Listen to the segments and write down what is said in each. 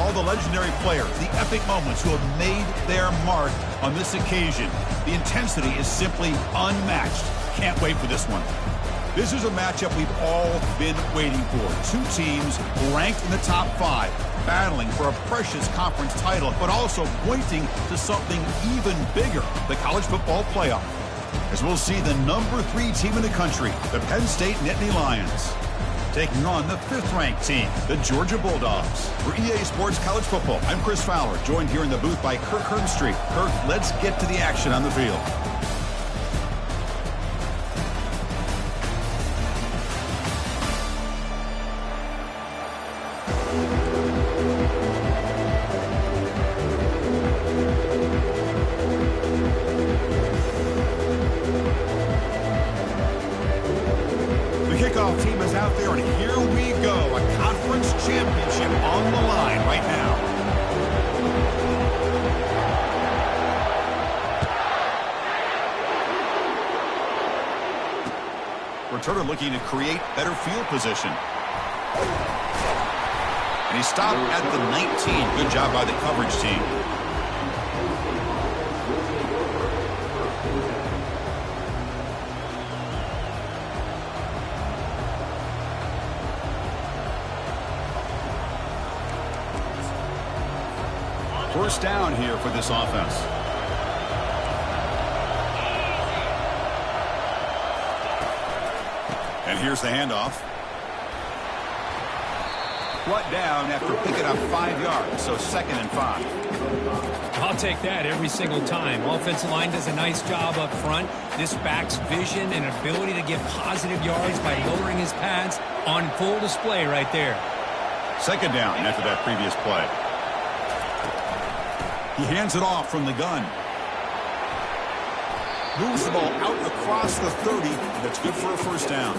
all the legendary players, the epic moments who have made their mark on this occasion. The intensity is simply unmatched. Can't wait for this one. This is a matchup we've all been waiting for. Two teams ranked in the top 5, battling for a precious conference title, but also pointing to something even bigger, the college football playoff. As we'll see the number 3 team in the country, the Penn State Nittany Lions, taking on the 5th-ranked team, the Georgia Bulldogs. For EA Sports College Football, I'm Chris Fowler, joined here in the booth by Kirk Herbstreit. Kirk, let's get to the action on the field. Kickoff team is out there, and here we go. A conference championship on the line right now. Returner looking to create better field position. And he stopped at the 19. Good job by the coverage team. First down here for this offense. And here's the handoff. Brought down after picking up 5 yards, so 2nd and 5. I'll take that every single time. Offensive line does a nice job up front. This back's vision and ability to get positive yards by lowering his pads on full display right there. 2nd down after that previous play. He hands it off from the gun. Moves the ball out across the 30. That's good for a first down.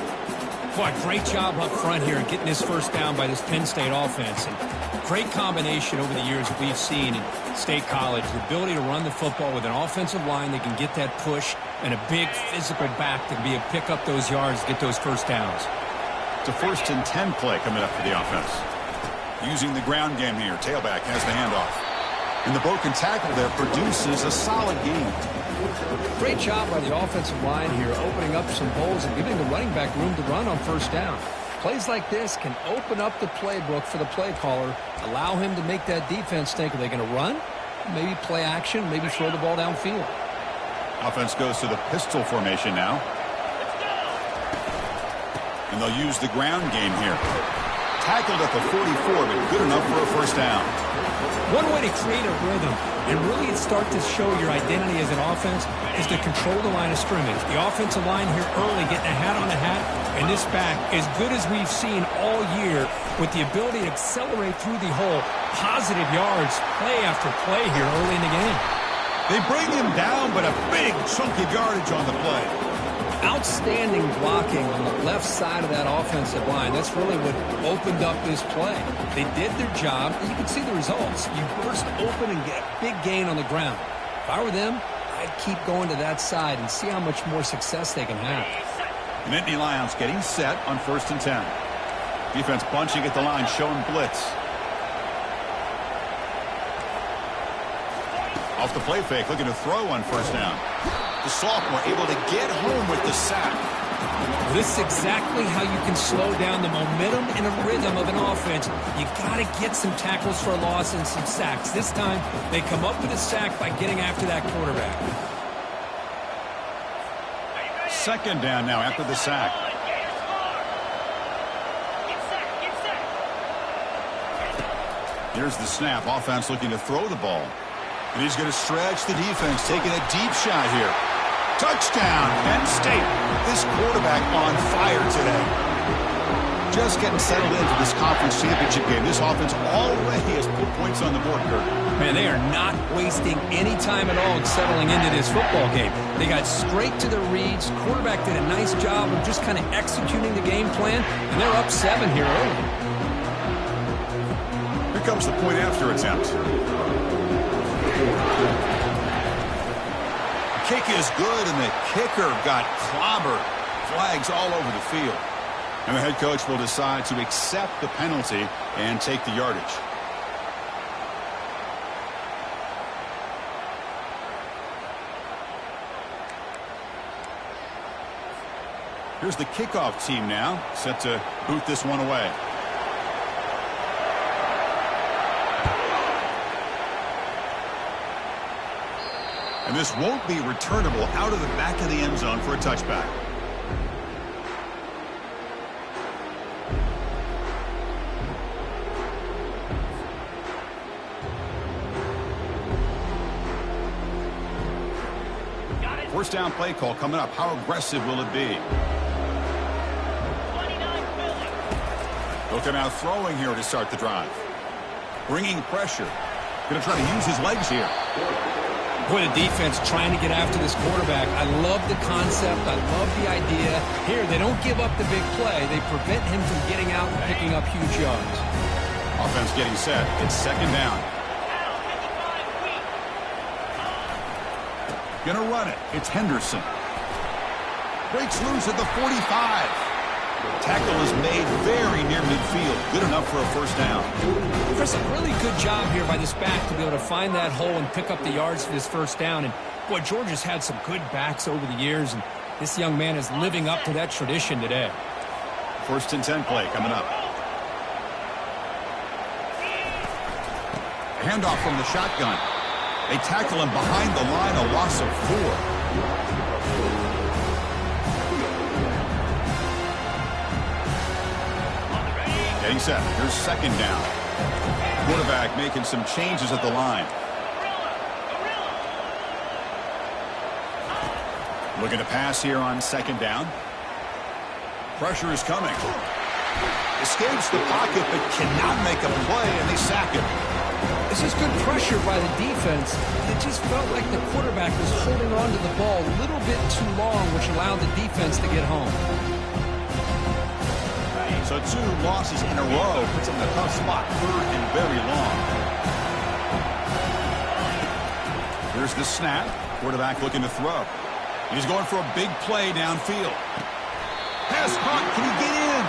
Boy, great job up front here getting this first down by this Penn State offense. And great combination over the years that we've seen in State College. The ability to run the football with an offensive line that can get that push and a big physical back to be able to pick up those yards, get those first downs. It's a 1st and 10 play coming up for the offense. Using the ground game here. Tailback has the handoff. And the broken tackle there produces a solid gain. Great job by the offensive line here, opening up some holes and giving the running back room to run on first down. Plays like this can open up the playbook for the play caller, allow him to make that defense think, are they going to run? Maybe play action, maybe throw the ball downfield. Offense goes to the pistol formation now. And they'll use the ground game here. Tackled at the 44, but good enough for a first down. One way to create a rhythm and really start to show your identity as an offense is to control the line of scrimmage. The offensive line here early getting a hat on a hat, and this back, as good as we've seen all year, with the ability to accelerate through the hole, positive yards, play after play here early in the game. They bring him down, but a big chunk of yardage on the play. Outstanding blocking on the left side of that offensive line. That's really what opened up this play. They did their job, and you can see the results. You burst open and get a big gain on the ground. If I were them, I'd keep going to that side and see how much more success they can have. The Nittany Lions getting set on 1st and 10. Defense bunching at the line, showing blitz. Off the play fake, looking to throw on first down. The sophomore able to get home with the sack. This is exactly how you can slow down the momentum and a rhythm of an offense. You got to get some tackles for a loss and some sacks. This time, they come up with a sack by getting after that quarterback. 2nd down now after the sack. Here's the snap. Offense looking to throw the ball. And he's going to stretch the defense, taking a deep shot here. Touchdown, Penn State. This quarterback on fire today. Just getting settled into this conference championship game. This offense already has put points on the board, Kirk. Man, they are not wasting any time at all settling into this football game. They got straight to the reads. Quarterback did a nice job of just kind of executing the game plan, and they're up 7 here early. Here comes the point after attempt. Kick is good, and the kicker got clobbered. Flags all over the field. And the head coach will decide to accept the penalty and take the yardage. Here's the kickoff team now, set to boot this one away. And this won't be returnable out of the back of the end zone for a touchback. First down play call coming up. How aggressive will it be? Looking out throwing here to start the drive. Bringing pressure. Going to try to use his legs here. Boy, the defense trying to get after this quarterback. I love the concept. I love the idea. Here, they don't give up the big play. They prevent him from getting out and picking up huge yards. Offense getting set. It's second down. Gonna run it. It's Henderson. Breaks loose at the 45. Tackle is made very near midfield. Good enough for a first down. Chris, a really good job here by this back to be able to find that hole and pick up the yards for this first down. And, boy, Georgia's had some good backs over the years, and this young man is living up to that tradition today. First and 10 play coming up. Handoff from the shotgun. They tackle him behind the line, a loss of 4. Getting set. Here's second down. Quarterback making some changes at the line. Looking to pass here on second down. Pressure is coming. Escapes the pocket but cannot make a play, and they sack him. This is good pressure by the defense. It just felt like the quarterback was holding on to the ball a little bit too long, which allowed the defense to get home. So 2 losses in a row puts him in a tough spot. Third and very long. Here's the snap. Quarterback looking to throw. He's going for a big play downfield. Pass caught. Can he get in?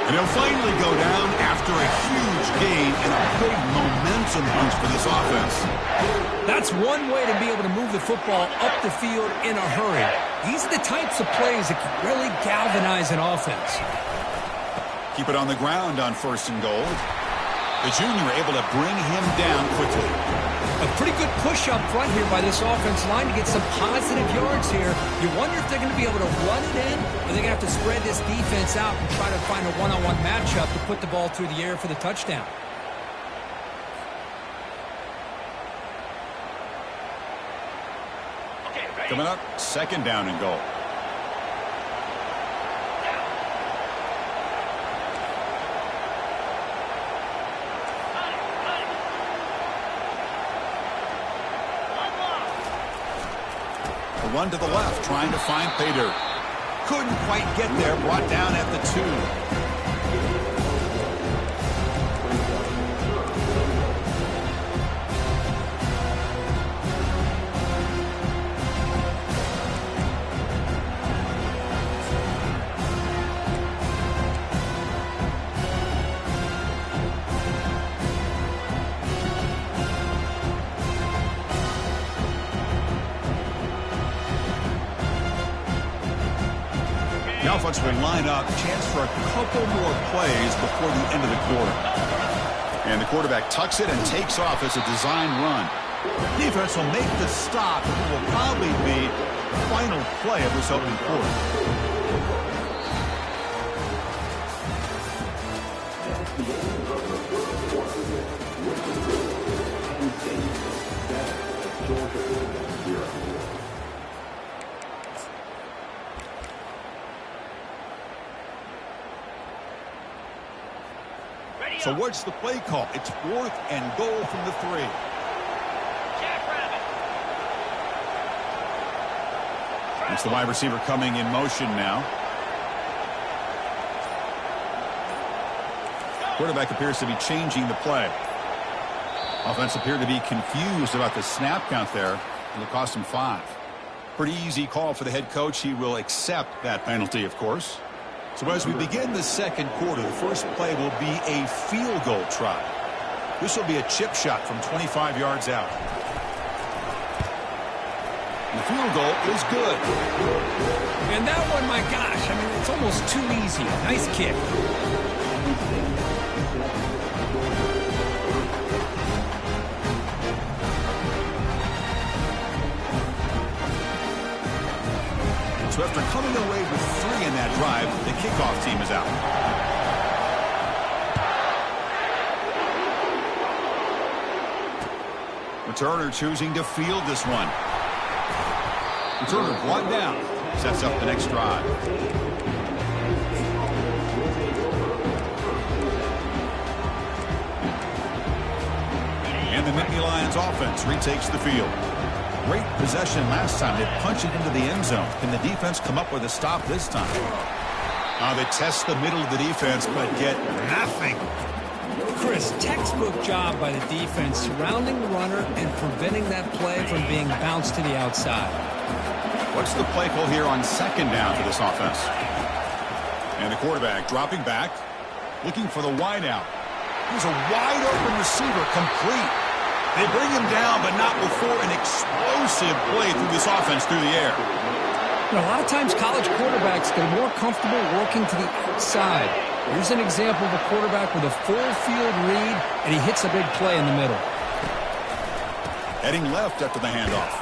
And he'll finally go down after a huge gain and a big momentum boost for this offense. That's one way to be able to move the football up the field in a hurry. These are the types of plays that can really galvanize an offense. Keep it on the ground on first and goal. The junior able to bring him down quickly. A pretty good push up front here by this offense line to get some positive yards here. You wonder if they're going to be able to run it in, or they're going to have to spread this defense out and try to find a one-on-one matchup to put the ball through the air for the touchdown. Coming up, second down and goal. Run to the left, trying to find pay dirt. Couldn't quite get there, brought down at the 2. The offense will line up, chance for a couple more plays before the end of the quarter. And the quarterback tucks it and takes off as a design run. Defense will make the stop, and it will probably be the final play of this opening quarter. So what's the play call? It's 4th and goal from the 3. It's the wide receiver coming in motion now. Quarterback appears to be changing the play. Offense appeared to be confused about the snap count there. It'll cost him 5. Pretty easy call for the head coach. He will accept that penalty, of course. So as we begin the second quarter, the first play will be a field goal try. This will be a chip shot from 25 yards out. The field goal is good. And that one, my gosh, I mean, it's almost too easy. Nice kick. So after coming away with 3 in that drive, the kickoff team is out. Returner choosing to field this one. Returner brought down. Sets up the next drive. And the Nittany Lions offense retakes the field. Great possession last time. They punch it into the end zone. Can the defense come up with a stop this time? They test the middle of the defense, but get nothing. Chris, textbook job by the defense surrounding the runner and preventing that play from being bounced to the outside. What's the play call here on second down for this offense? And the quarterback dropping back, looking for the wide out. Here's a wide open receiver, complete. They bring him down, but not before an explosive play through this offense through the air. You know, a lot of times college quarterbacks get more comfortable working to the outside. Here's an example of a quarterback with a full field read, and he hits a big play in the middle. Heading left after the handoff.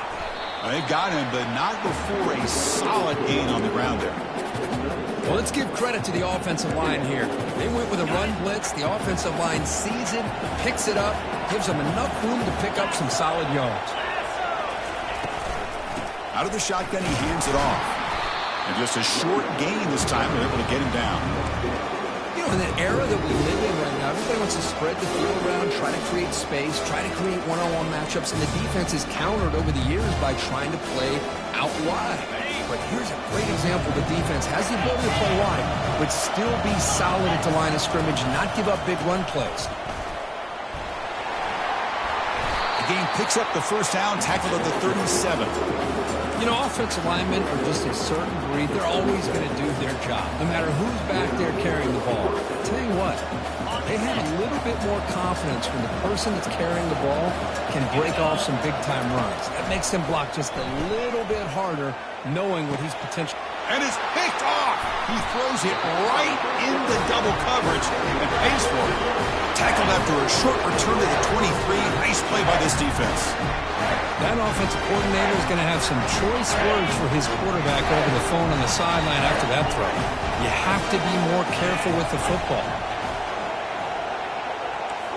They've got him, but not before a solid gain on the ground there. Well, let's give credit to the offensive line here. They went with a run blitz. The offensive line sees it, picks it up, gives them enough room to pick up some solid yards. Out of the shotgun, he hands it off. And just a short gain this time, they're able to get him down. You know, in the era that we live in right now, everybody wants to spread the field around, try to create space, try to create one-on-one matchups, and the defense is countered over the years by trying to play out wide. But here's a great example. The defense has the ability to play wide, but still be solid at the line of scrimmage and not give up big run plays. The game picks up the first down, tackled at the 37. You know, offensive linemen are just a certain breed. They're always going to do their job, no matter who's back there carrying the ball. I'll tell you what, they have a little bit more confidence when the person that's carrying the ball can break off some big-time runs. That makes them block just a little bit harder, knowing what he's potential. And it's picked off. He throws it right into double coverage and pays for it. Tackled after a short return to the 23. Nice play by this defense. That offensive coordinator is going to have some choice words for his quarterback over the phone on the sideline after that throw. You have to be more careful with the football.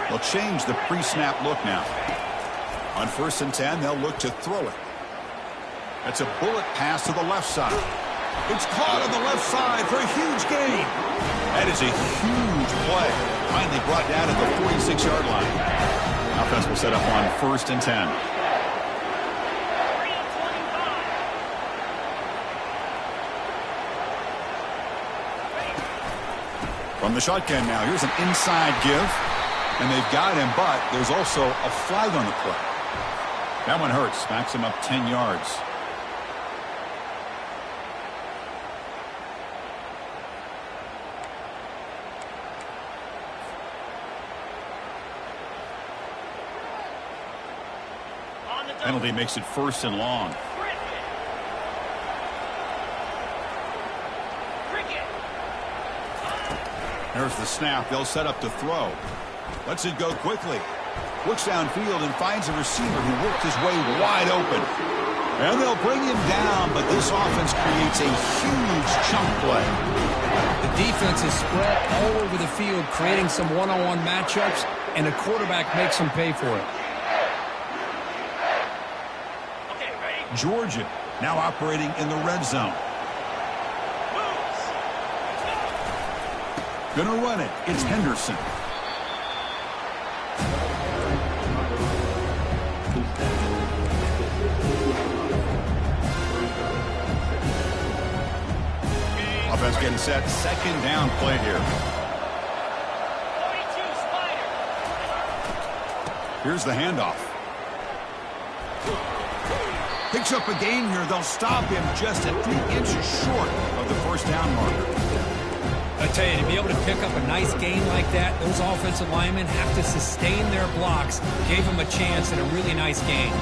They'll change the pre-snap look now. On 1st and 10, they'll look to throw it. That's a bullet pass to the left side. It's caught on the left side for a huge gain. That is a huge play. Finally brought down at the 46-yard line. Offense will set up on 1st and 10. From the shotgun now, here's an inside give. And they've got him, but there's also a flag on the play. That one hurts. Backs him up 10 yards. Penalty makes it 1st and long. There's the snap. They'll set up to throw. Lets it go quickly. Looks downfield and finds a receiver who worked his way wide open. And they'll bring him down, but this offense creates a huge chunk play. The defense is spread all over the field, creating some one-on-one matchups, and the quarterback makes them pay for it. Georgia now operating in the red zone. Gonna run it. It's Henderson. Offense getting set. 2nd down play here. Here's the handoff. Picks up a gain here. They'll stop him just a few inches short of the 1st down marker. I tell you, to be able to pick up a nice gain like that, those offensive linemen have to sustain their blocks. Gave him a chance and a really nice gain.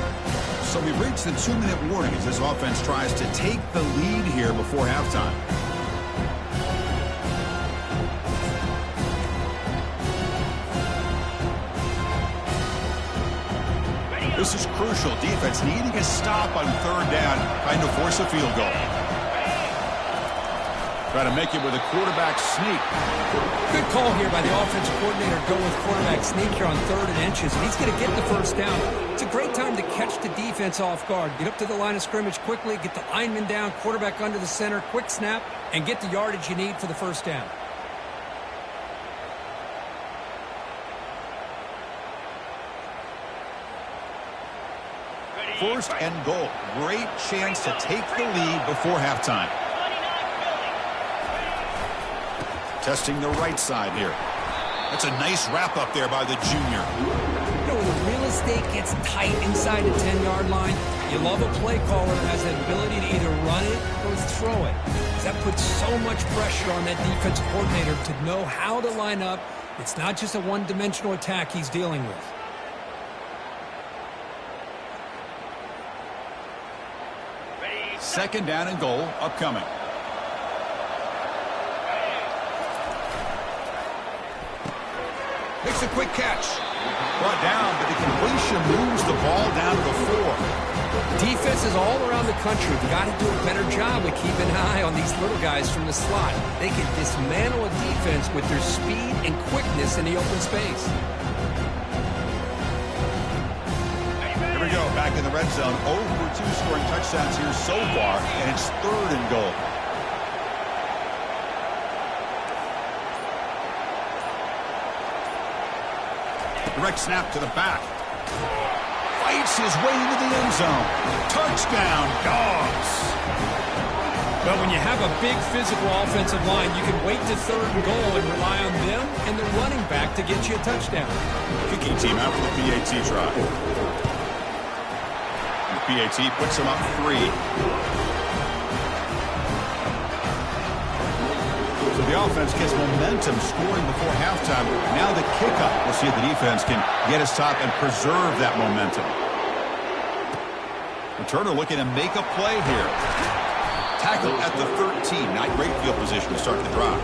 So we've reached the 2-minute warning as this offense tries to take the lead here before halftime. This is crucial. Defense needing a stop on 3rd down, trying to force a field goal. Try to make it with a quarterback sneak. Good call here by the offensive coordinator. Go with quarterback sneak here on 3rd and inches. And he's going to get the first down. It's a great time to catch the defense off guard. Get up to the line of scrimmage quickly, get the lineman down, quarterback under the center, quick snap, and get the yardage you need for the first down. First and goal. Great chance to take the lead before halftime. Testing the right side here. That's a nice wrap up there by the junior. You know, when the real estate gets tight inside the 10-yard line, you love a play caller who has the ability to either run it or throw it. That puts so much pressure on that defensive coordinator to know how to line up. It's not just a one-dimensional attack he's dealing with. Second down and goal upcoming. Makes a quick catch. Brought down, but the completion moves the ball down to the 4. Defenses all around the country have got to do a better job of keeping an eye on these little guys from the slot. They can dismantle a defense with their speed and quickness in the open space. Here we go, back in the red zone. 0 for 2 scoring touchdowns here so far, and it's 3rd and goal. Direct snap to the back. Fights his way into the end zone. Touchdown, Dogs. But when you have a big physical offensive line, you can wait to 3rd and goal and rely on them and the running back to get you a touchdown. Kicking team out for the PAT try. The PAT puts him up 3. So the offense gets momentum scoring before halftime. Now the kickoff. We'll see if the defense can get his top and preserve that momentum. Returner looking to make a play here. Tackle at the 13. Not great field position to start the drive.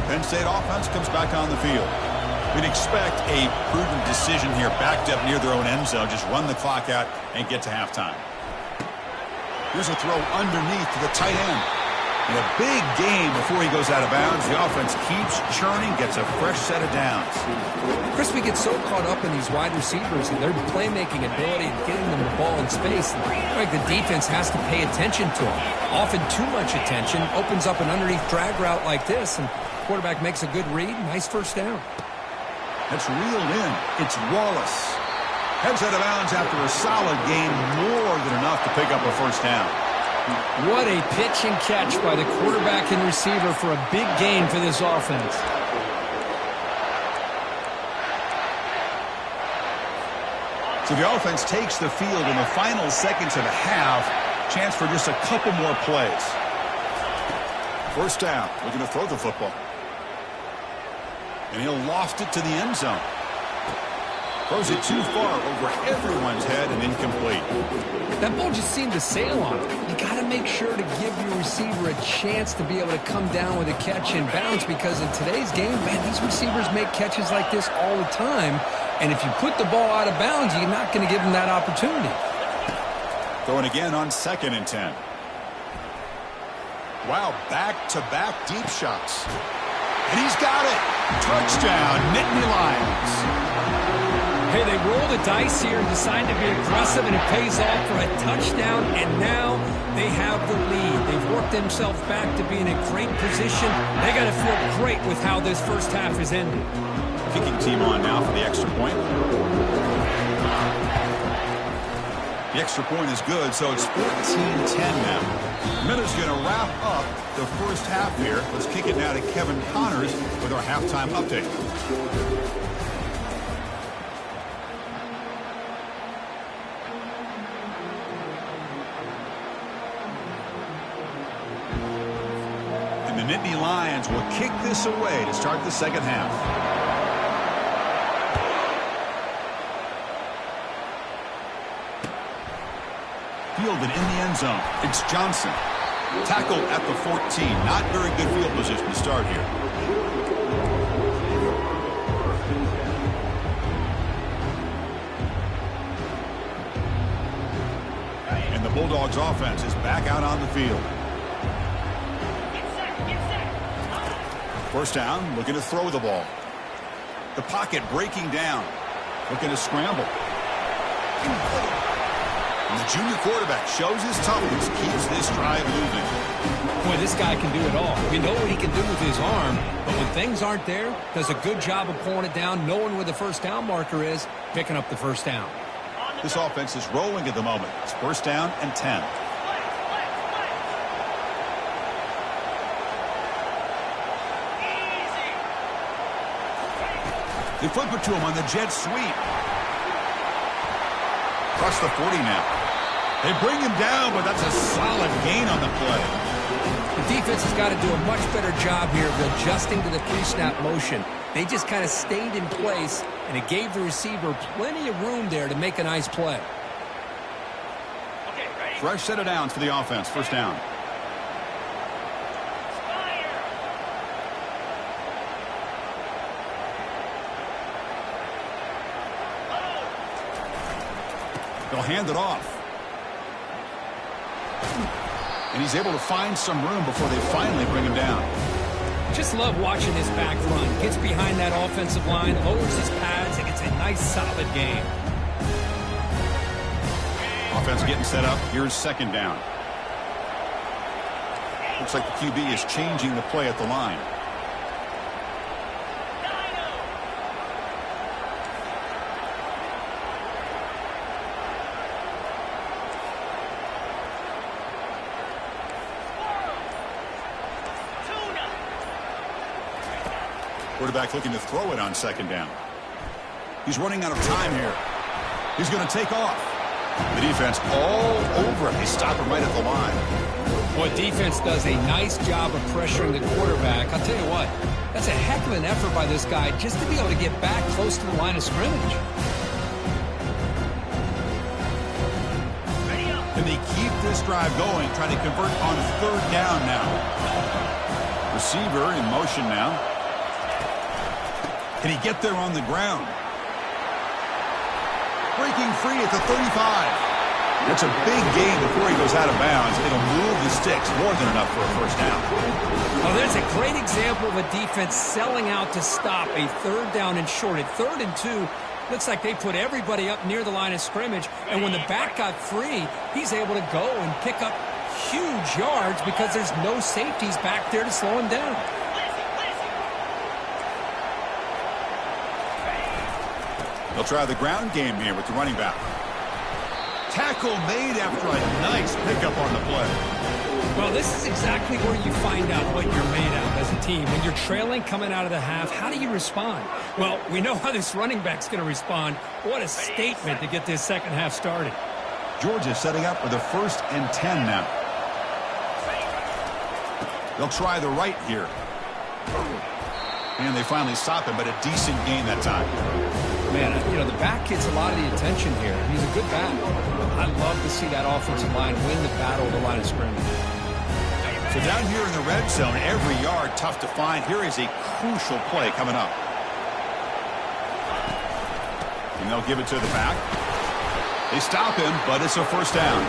PennSt offense comes back on the field. We'd expect a prudent decision here, backed up near their own end zone. Just run the clock out and get to halftime. Here's a throw underneath to the tight end. In a big game before he goes out of bounds, the offense keeps churning, gets a fresh set of downs. Chris, we get so caught up in these wide receivers and their playmaking ability and getting them the ball in space. Like the defense has to pay attention to them. Often too much attention opens up an underneath drag route like this, and quarterback makes a good read. Nice first down. That's reeled in. It's Wallace. Heads out of bounds after a solid game, more than enough to pick up a first down. What a pitch and catch by the quarterback and receiver for a big gain for this offense. So the offense takes the field in the final seconds of the half. Chance for just a couple more plays. First down. Looking to throw the football. And he'll loft it to the end zone. Throws it too far over everyone's head and incomplete. That ball just seemed to sail on him. You got to make sure to give your receiver a chance to be able to come down with a catch and bounce, because in today's game, man, these receivers make catches like this all the time. And if you put the ball out of bounds, you're not going to give them that opportunity. Throwing again on 2nd and 10. Wow, back-to-back deep shots. And he's got it. Touchdown, Nittany Lions. Hey, they roll the dice here and decide to be aggressive, and it pays off for a touchdown, and now they have the lead. They've worked themselves back to be in a great position. They got to feel great with how this first half is ended. Kicking team on now for the extra point. The extra point is good, so it's 14-10 now. Miller's going to wrap up the first half here. Let's kick it now to Kevin Connors with our halftime update. Nittany Lions will kick this away to start the second half. Fielded in the end zone. It's Johnson. Tackled at the 14. Not very good field position to start here. And the Bulldogs offense is back out on the field. First down, looking to throw the ball. The pocket breaking down. Looking to scramble. And the junior quarterback shows his toughness, keeps this drive moving. Boy, this guy can do it all. We know what he can do with his arm, but when things aren't there, does a good job of pulling it down, knowing where the first down marker is, picking up the first down. This offense is rolling at the moment. It's first down and 10. They flip it to him on the jet sweep. Across the 40 now. They bring him down, but that's a solid gain on the play. The defense has got to do a much better job here of adjusting to the pre-snap motion. They just kind of stayed in place, and it gave the receiver plenty of room there to make a nice play. Fresh set of downs for the offense. First down. They'll hand it off. And he's able to find some room before they finally bring him down. Just love watching this back run. Gets behind that offensive line, lowers his pads, and gets a nice solid gain. Offense getting set up. Here's second down. Looks like the QB is changing the play at the line. Quarterback looking to throw it on second down. He's running out of time here. He's going to take off. The defense all over him. They stop him right at the line. Boy, defense does a nice job of pressuring the quarterback. I'll tell you what, that's a heck of an effort by this guy just to be able to get back close to the line of scrimmage. And they keep this drive going, trying to convert on third down now. Receiver in motion now. Can he get there on the ground? Breaking free at the 35. That's a big gain before he goes out of bounds. It'll move the sticks more than enough for a first down. Oh, there's a great example of a defense selling out to stop a third down and short. At 3rd and 2, looks like they put everybody up near the line of scrimmage. And when the back got free, he's able to go and pick up huge yards because there's no safeties back there to slow him down. They'll try the ground game here with the running back. Tackle made after a nice pickup on the play. Well, this is exactly where you find out what you're made of as a team. When you're trailing coming out of the half, how do you respond? Well, we know how this running back's going to respond. What a statement to get this second half started. Georgia setting up for the 1st and 10 now. They'll try the right here. And they finally stop him, but a decent gain that time. Man, you know, the back gets a lot of the attention here. He's a good back. I love to see that offensive line win the battle of the line of scrimmage. So down here in the red zone, every yard tough to find. Here is a crucial play coming up. And they'll give it to the back. They stop him, but it's a first down.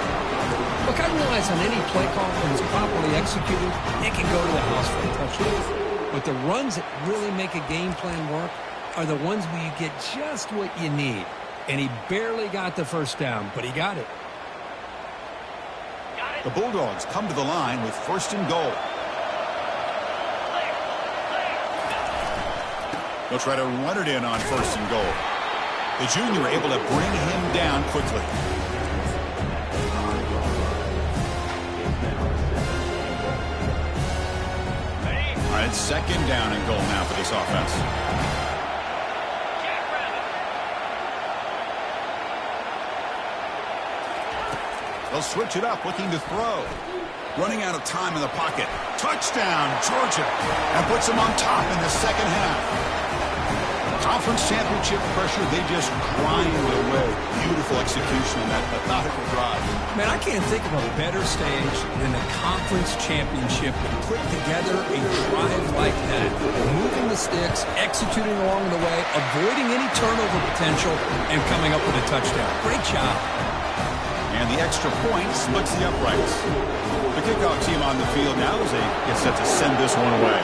Look, I realize on any play call, when it's properly executed, it can go to the house for a touchdown. But the runs that really make a game plan work are the ones where you get just what you need. And he barely got the first down, but he got it. The Bulldogs come to the line with 1st and goal. They'll try to run it in on 1st and goal. The junior able to bring him down quickly. All right, 2nd down and goal now for this offense. They'll switch it up, looking to throw. Running out of time in the pocket. Touchdown, Georgia. And puts them on top in the second half. Conference championship pressure, they just grind away. Beautiful execution on that methodical drive. Man, I can't think of a better stage than the conference championship to put together a drive like that. Moving the sticks, executing along the way, avoiding any turnover potential, and coming up with a touchdown. Great job. And the extra point splits the uprights. The kickoff team on the field now as they get set to send this one away.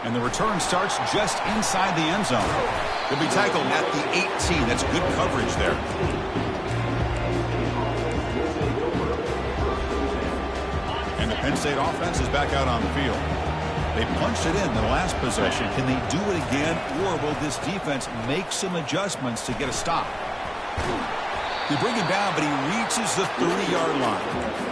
And the return starts just inside the end zone. He'll be tackled at the 18. That's good coverage there. And the Penn State offense is back out on the field. They punched it in the last possession. Can they do it again, or will this defense make some adjustments to get a stop? They bring him down, but he reaches the 30-yard line.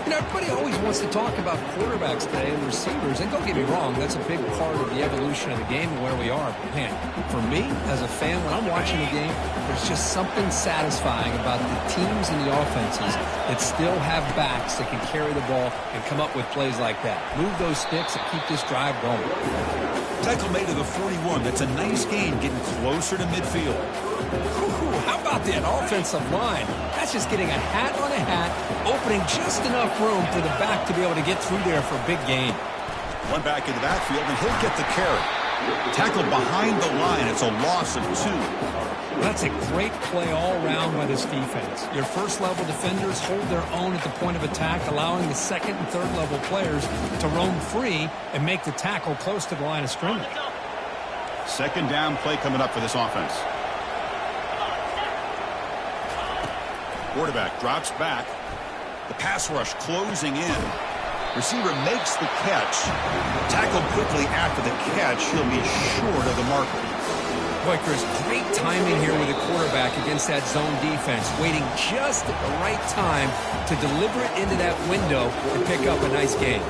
You know, everybody always wants to talk about quarterbacks today and receivers, and don't get me wrong, that's a big part of the evolution of the game and where we are. But man, for me, as a fan, when I'm watching the game, there's just something satisfying about the teams and the offenses that still have backs that can carry the ball and come up with plays like that. Move those sticks and keep this drive going. Tackle made to the 41. That's a nice gain, getting closer to midfield. Ooh, how about that offensive line? That's just getting a hat on a hat, opening just enough room for the back to be able to get through there for a big gain. One back in the backfield, and he'll get the carry. Tackled behind the line. It's a loss of 2. That's a great play all around by this defense. Your first-level defenders hold their own at the point of attack, allowing the second and third-level players to roam free and make the tackle close to the line of scrimmage. Second down play coming up for this offense. Quarterback drops back. The pass rush closing in. Receiver makes the catch. Tackled quickly after the catch. He'll be short of the marker. Boy, Chris, great timing here with the quarterback against that zone defense. Waiting just at the right time to deliver it into that window and pick up a nice gain.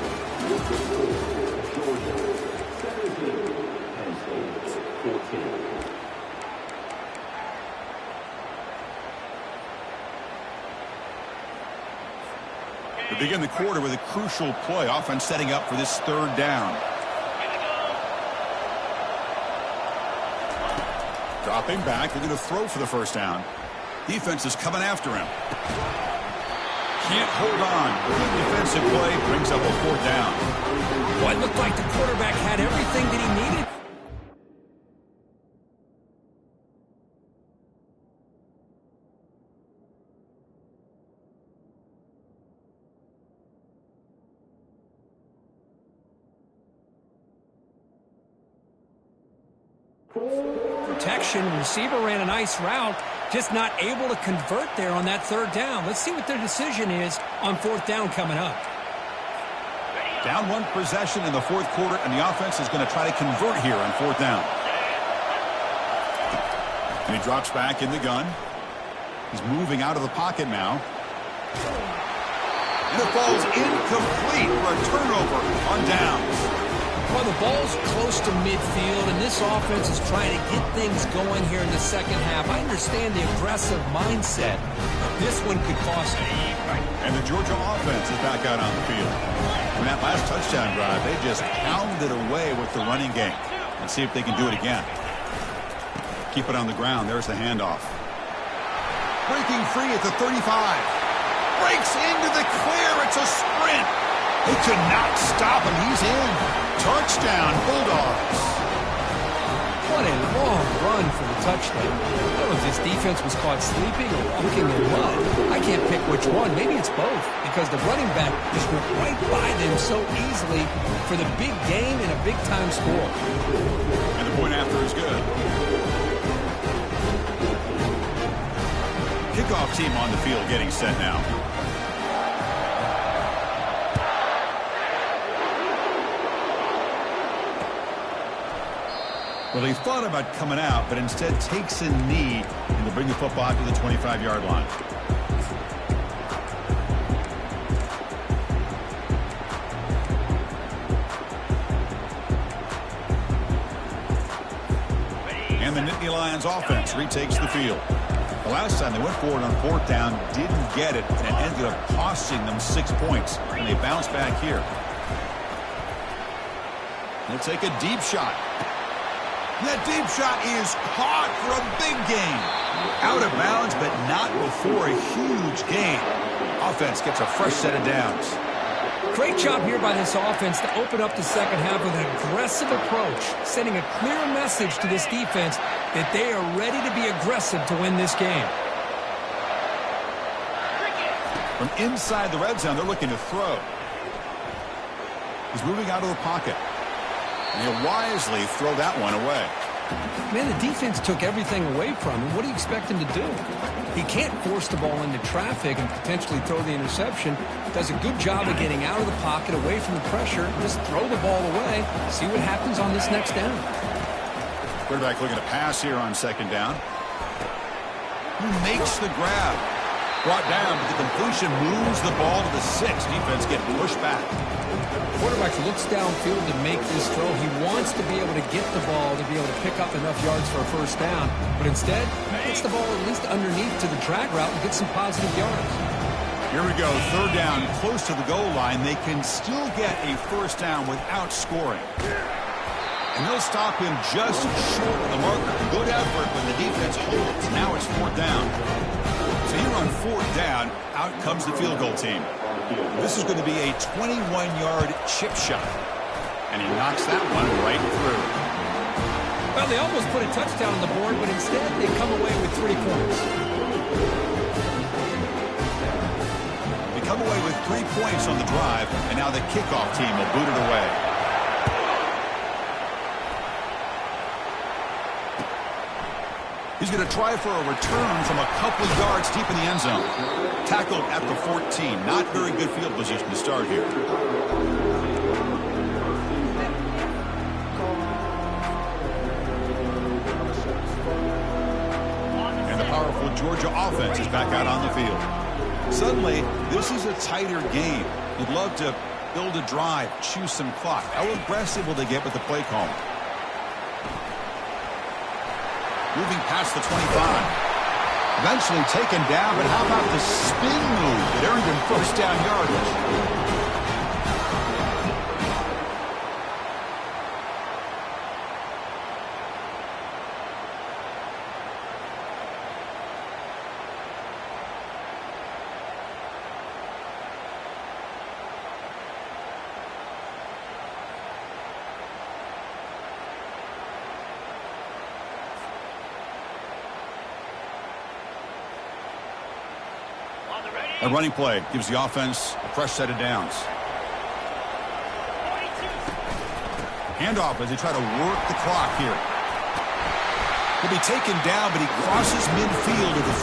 We begin the quarter with a crucial play. Offense setting up for this third down. Dropping back. They're going to throw for the first down. Defense is coming after him. Can't hold on. Good defensive play brings up a fourth down. Well, it looked like the quarterback had everything that he needed. Protection, receiver ran a nice route, just not able to convert there on that third down. Let's see what their decision is on fourth down coming up. Down one possession in the fourth quarter, and the offense is going to try to convert here on fourth down. And he drops back in the gun. He's moving out of the pocket now. And it falls incomplete for a turnover on downs. Well, the ball's close to midfield, and this offense is trying to get things going here in the second half. I understand the aggressive mindset, but this one could cost them. And the Georgia offense is back out on the field. In that last touchdown drive, they just pounded away with the running game. Let's see if they can do it again. Keep it on the ground. There's the handoff. Breaking free at the 35. Breaks into the clear. It's a sprint. They could not stop him. He's in. Touchdown, Bulldogs. What a long run for the touchdown. I don't know if this defense was caught sleeping or walking in mud. I can't pick which one. Maybe it's both, because the running back just went right by them so easily for the big gain and a big-time score. And the point after is good. Kickoff team on the field getting set now. Well, he thought about coming out, but instead takes a knee and to bring the football out to the 25-yard line. And the Nittany Lions offense retakes the field. The last time they went forward on 4th down, didn't get it, and it ended up costing them 6 points. And they bounce back here. They'll take a deep shot. That deep shot is caught for a big gain. Out of bounds, but not before a huge gain. Offense gets a fresh set of downs. Great job here by this offense to open up the second half with an aggressive approach, sending a clear message to this defense that they are ready to be aggressive to win this game. From inside the red zone, they're looking to throw. He's moving out of the pocket. And he'll wisely throw that one away. Man, the defense took everything away from him. What do you expect him to do? He can't force the ball into traffic and potentially throw the interception. Does a good job of getting out of the pocket, away from the pressure. Just throw the ball away. See what happens on this next down. Quarterback looking to pass here on 2nd down. Who makes the grab? Brought down, but the completion moves the ball to the 6. Defense getting pushed back. Quarterback looks downfield to make this throw. He wants to be able to get the ball to be able to pick up enough yards for a 1st down. But instead, puts the ball at least underneath to the drag route and gets some positive yards. Here we go. 3rd down, close to the goal line. They can still get a 1st down without scoring. And they'll stop him just short of the marker. Good effort when the defense holds. Now it's 4th down. So here on 4th down, out comes the field goal team. This is going to be a 21-yard chip shot. And he knocks that one right through. Well, they almost put a touchdown on the board, but instead they come away with 3 points. They come away with 3 points on the drive, and now the kickoff team will boot it away. He's going to try for a return from a couple of yards deep in the end zone. Tackled at the 14. Not very good field position to start here. And the powerful Georgia offense is back out on the field. Suddenly, this is a tighter game. You'd love to build a drive, choose some clock. How aggressive will they get with the play call? Moving past the 25. Eventually taken down, but how about the spin move that earned him 1st down yardage? A running play gives the offense a fresh set of downs. Handoff as they try to work the clock here. He'll be taken down, but he crosses midfield at the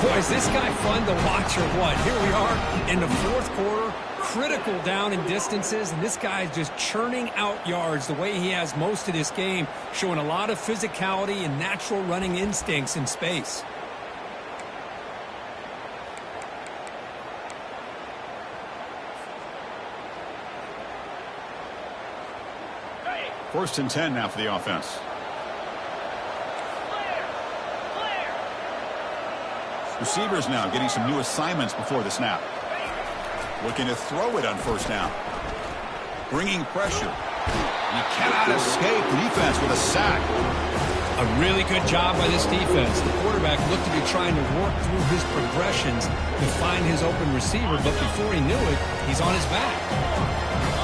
48. Boy, is this guy fun to watch or what? Here we are in the 4th quarter. Critical down in distances, and this guy is just churning out yards the way he has most of this game, showing a lot of physicality and natural running instincts in space. 1st and 10 now for the offense. Receivers now getting some new assignments before the snap. Looking to throw it on 1st down. Bringing pressure. You cannot escape the defense with a sack. A really good job by this defense. The quarterback looked to be trying to work through his progressions to find his open receiver, but before he knew it, he's on his back.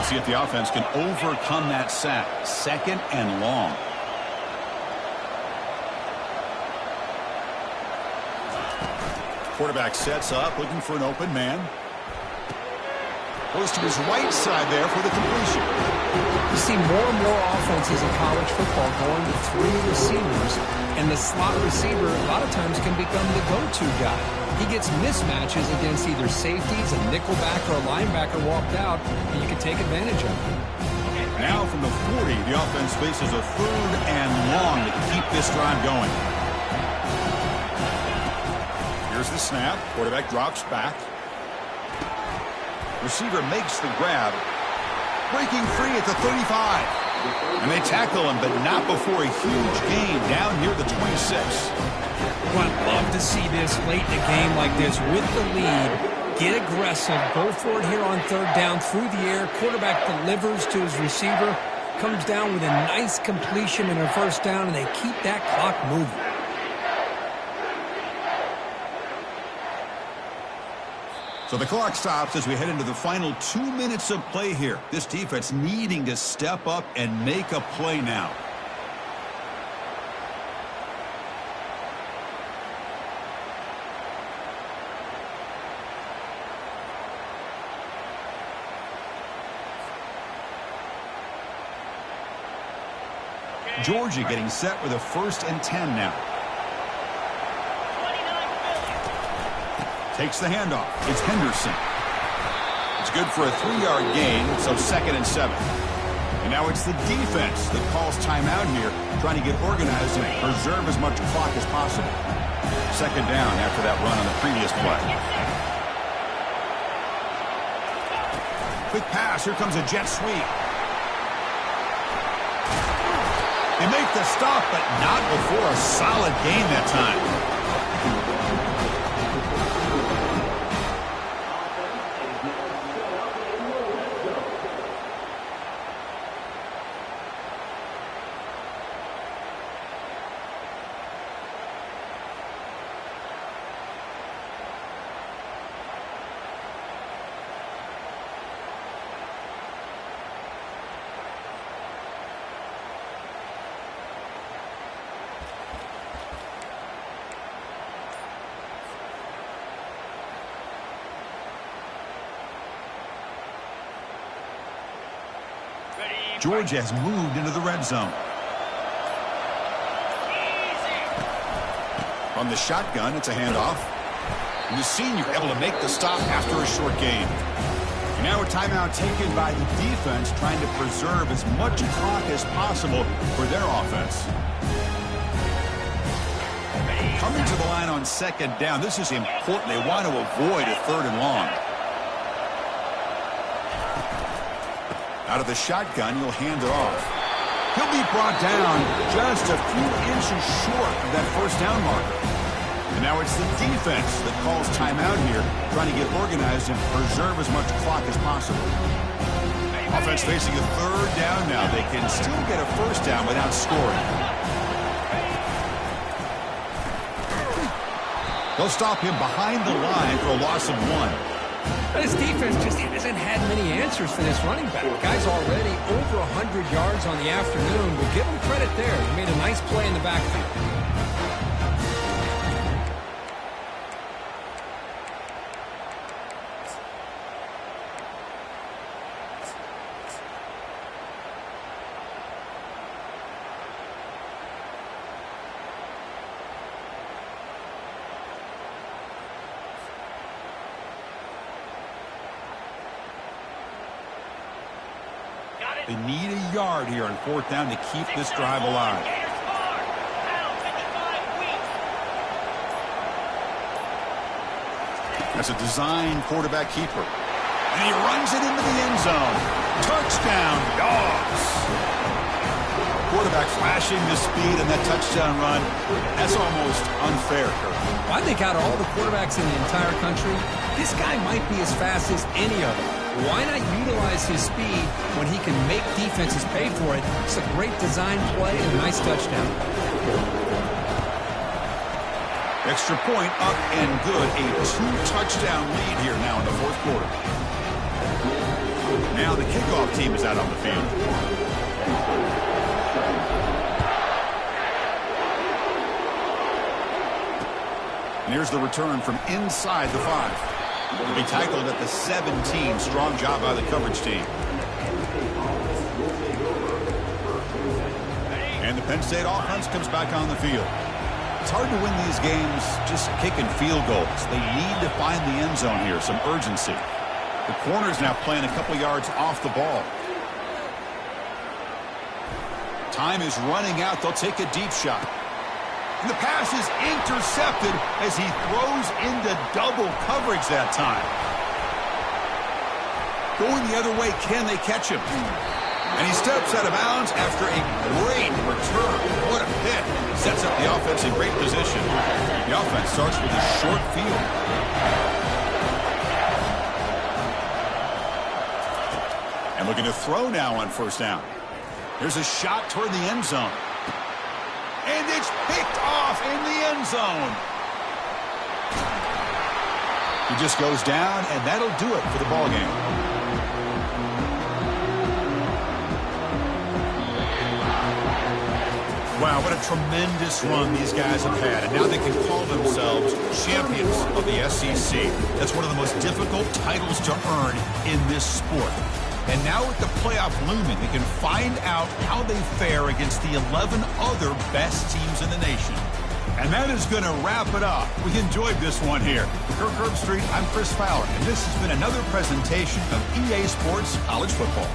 See if the offense can overcome that sack. 2nd and long. Quarterback sets up, looking for an open man. Goes to his right side there for the completion. You see more and more offenses in college football going to 3 receivers, and the slot receiver a lot of times can become the go-to guy. He gets mismatches against either safeties, a nickelback, or a linebacker walked out, and you can take advantage of it. Now from the 40, the offense faces a 3rd and long to keep this drive going. Here's the snap. Quarterback drops back. Receiver makes the grab. Breaking free at the 35. And they tackle him, but not before a huge gain down near the 26. Well, I'd love to see this late in a game like this with the lead. Get aggressive. Go for it here on third down through the air. Quarterback delivers to his receiver. Comes down with a nice completion and a first down, and they keep that clock moving. So the clock stops as we head into the final 2 minutes of play here. This defense needing to step up and make a play now. Georgia getting set with a 1st and 10 now. Takes the handoff. It's Henderson. It's good for a 3-yard gain, so 2nd and 7. And now it's the defense that calls timeout here, trying to get organized and preserve as much clock as possible. 2nd down after that run on the previous play. Quick pass. Here comes a jet sweep. They make the stop, but not before a solid gain that time. Georgia has moved into the red zone. From the shotgun, it's a handoff. And the senior able to make the stop after a short gain. And now a timeout taken by the defense, trying to preserve as much clock as possible for their offense. Coming to the line on 2nd down. This is important. They want to avoid a 3rd and long. Out of the shotgun, he'll hand it off. He'll be brought down just a few inches short of that 1st down marker. And now it's the defense that calls timeout here, trying to get organized and preserve as much clock as possible. Offense facing a 3rd down now. They can still get a 1st down without scoring. They'll stop him behind the line for a loss of 1. This defense just hasn't had many answers for this running back. Guy's already over 100 yards on the afternoon. We'll give him credit there. He made a nice play in the backfield. They need a yard here on 4th down to keep this drive alive. That's a design quarterback keeper. And he runs it into the end zone. Touchdown, Dogs. Quarterback flashing the speed in that touchdown run. That's almost unfair, Kirk. I think out of all the quarterbacks in the entire country, this guy might be as fast as any of them. Why not utilize his speed when he can make defenses pay for it? It's a great design play and a nice touchdown. Extra point up and good. A 2-touchdown lead here now in the 4th quarter. Now the kickoff team is out on the field. And here's the return from inside the 5. Will be tackled at the 17. Strong job by the coverage team. And the Penn State offense comes back on the field. It's hard to win these games just kicking field goals. They need to find the end zone here, some urgency. The corner's now playing a couple yards off the ball. Time is running out. They'll take a deep shot. And the pass is intercepted as he throws into double coverage that time. Going the other way, can they catch him? And he steps out of bounds after a great return. What a hit. Sets up the offense in great position. The offense starts with a short field. And looking to throw now on first down. Here's a shot toward the end zone. And it's picked off in the end zone. He just goes down, and that'll do it for the ball game. Wow, what a tremendous run these guys have had. And now they can call themselves champions of the SEC. That's one of the most difficult titles to earn in this sport. And now with the playoff looming, they can find out how they fare against the 11 other best teams in the nation. And that is going to wrap it up. We enjoyed this one here. For Kirk Herbstreit, I'm Chris Fowler, and this has been another presentation of EA Sports College Football.